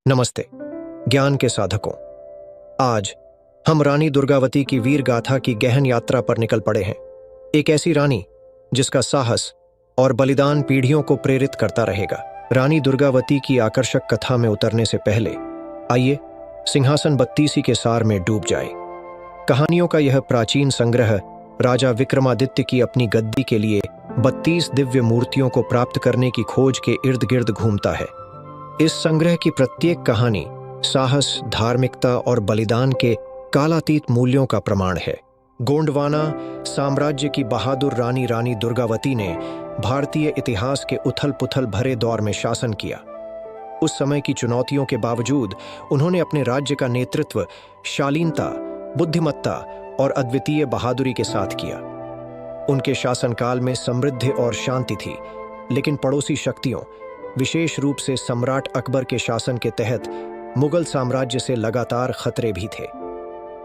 नमस्ते ज्ञान के साधकों। आज हम रानी दुर्गावती की वीर गाथा की गहन यात्रा पर निकल पड़े हैं। एक ऐसी रानी जिसका साहस और बलिदान पीढ़ियों को प्रेरित करता रहेगा। रानी दुर्गावती की आकर्षक कथा में उतरने से पहले आइए सिंहासन बत्तीसी के सार में डूब जाए। कहानियों का यह प्राचीन संग्रह राजा विक्रमादित्य की अपनी गद्दी के लिए 32 दिव्य मूर्तियों को प्राप्त करने की खोज के इर्द गिर्द घूमता है। इस संग्रह की प्रत्येक कहानी साहस, धार्मिकता और बलिदान के कालातीत मूल्यों का प्रमाण है। गोंडवाना साम्राज्य की बहादुर रानी दुर्गावती ने भारतीय इतिहास के उथल-पुथल भरे दौर में शासन किया। उस समय की चुनौतियों के बावजूद उन्होंने अपने राज्य का नेतृत्व शालीनता, बुद्धिमत्ता और अद्वितीय बहादुरी के साथ किया। उनके शासनकाल में समृद्धि और शांति थी, लेकिन पड़ोसी शक्तियों, विशेष रूप से सम्राट अकबर के शासन के तहत मुगल साम्राज्य से लगातार खतरे भी थे।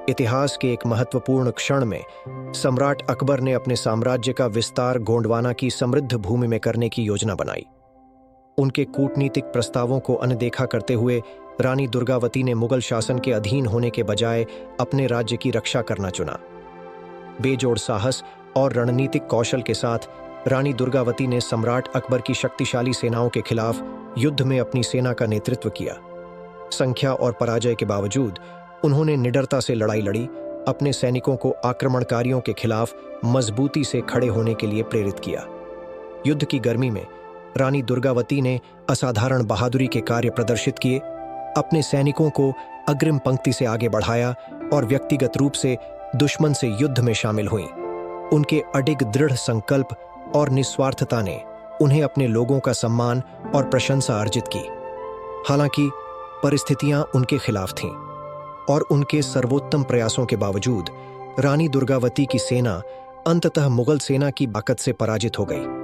इतिहास के एक महत्वपूर्ण क्षण में सम्राट अकबर ने अपने साम्राज्य का विस्तार गोंडवाना की समृद्ध भूमि में करने की योजना बनाई। उनके कूटनीतिक प्रस्तावों को अनदेखा करते हुए रानी दुर्गावती ने मुगल शासन के अधीन होने के बजाय अपने राज्य की रक्षा करना चुना। बेजोड़ साहस और रणनीतिक कौशल के साथ रानी दुर्गावती ने सम्राट अकबर की शक्तिशाली सेनाओं के खिलाफ युद्ध में अपनी सेना का नेतृत्व किया। संख्या और पराजय के बावजूद उन्होंने निडरता से लड़ाई लड़ी, अपने सैनिकों को आक्रमणकारियों के खिलाफ मजबूती से खड़े होने के लिए प्रेरित किया। युद्ध की गर्मी में रानी दुर्गावती ने असाधारण बहादुरी के कार्य प्रदर्शित किए, अपने सैनिकों को अग्रिम पंक्ति से आगे बढ़ाया और व्यक्तिगत रूप से दुश्मन से युद्ध में शामिल हुईं। उनके अडिग दृढ़ संकल्प और निस्वार्थता ने उन्हें अपने लोगों का सम्मान और प्रशंसा अर्जित की। हालांकि परिस्थितियां उनके खिलाफ थीं और उनके सर्वोत्तम प्रयासों के बावजूद रानी दुर्गावती की सेना अंततः मुगल सेना की ताकत से पराजित हो गई।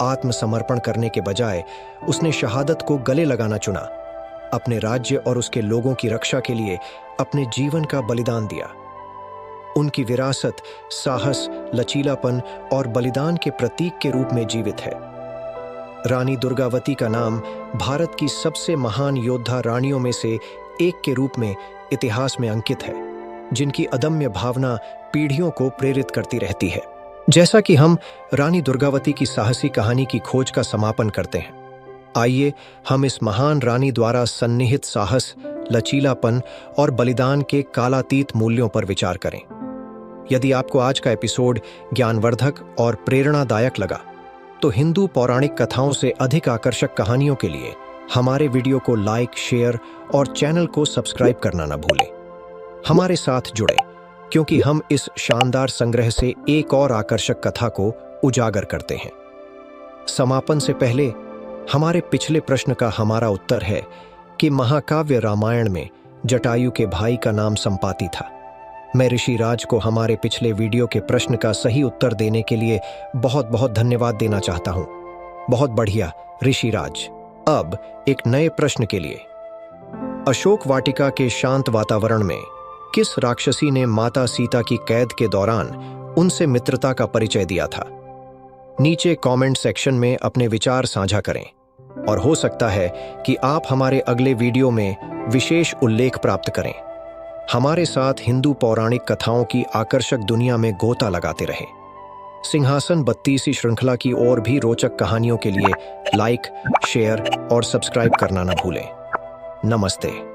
आत्मसमर्पण करने के बजाय उसने शहादत को गले लगाना चुना, अपने राज्य और उसके लोगों की रक्षा के लिए अपने जीवन का बलिदान दिया। उनकी विरासत साहस, लचीलापन और बलिदान के प्रतीक के रूप में जीवित है। रानी दुर्गावती का नाम भारत की सबसे महान योद्धा रानियों में से एक के रूप में इतिहास में अंकित है, जिनकी अदम्य भावना पीढ़ियों को प्रेरित करती रहती है। जैसा कि हम रानी दुर्गावती की साहसी कहानी की खोज का समापन करते हैं, आइए हम इस महान रानी द्वारा सन्निहित साहस, लचीलापन और बलिदान के कालातीत मूल्यों पर विचार करें। यदि आपको आज का एपिसोड ज्ञानवर्धक और प्रेरणादायक लगा, तो हिंदू पौराणिक कथाओं से अधिक आकर्षक कहानियों के लिए हमारे वीडियो को लाइक, शेयर और चैनल को सब्सक्राइब करना न भूलें। हमारे साथ जुड़ें, क्योंकि हम इस शानदार संग्रह से एक और आकर्षक कथा को उजागर करते हैं। समापन से पहले हमारे पिछले प्रश्न का हमारा उत्तर है कि महाकाव्य रामायण में जटायु के भाई का नाम संपाति था। मैं ऋषि राज को हमारे पिछले वीडियो के प्रश्न का सही उत्तर देने के लिए बहुत बहुत धन्यवाद देना चाहता हूं। बहुत बढ़िया ऋषि राज। अब एक नए प्रश्न के लिए, अशोक वाटिका के शांत वातावरण में किस राक्षसी ने माता सीता की कैद के दौरान उनसे मित्रता का परिचय दिया था? नीचे कमेंट सेक्शन में अपने विचार साझा करें और हो सकता है कि आप हमारे अगले वीडियो में विशेष उल्लेख प्राप्त करें। हमारे साथ हिंदू पौराणिक कथाओं की आकर्षक दुनिया में गोता लगाते रहें। सिंहासन बत्तीसी श्रृंखला की और भी रोचक कहानियों के लिए लाइक, शेयर और सब्सक्राइब करना न भूलें। नमस्ते।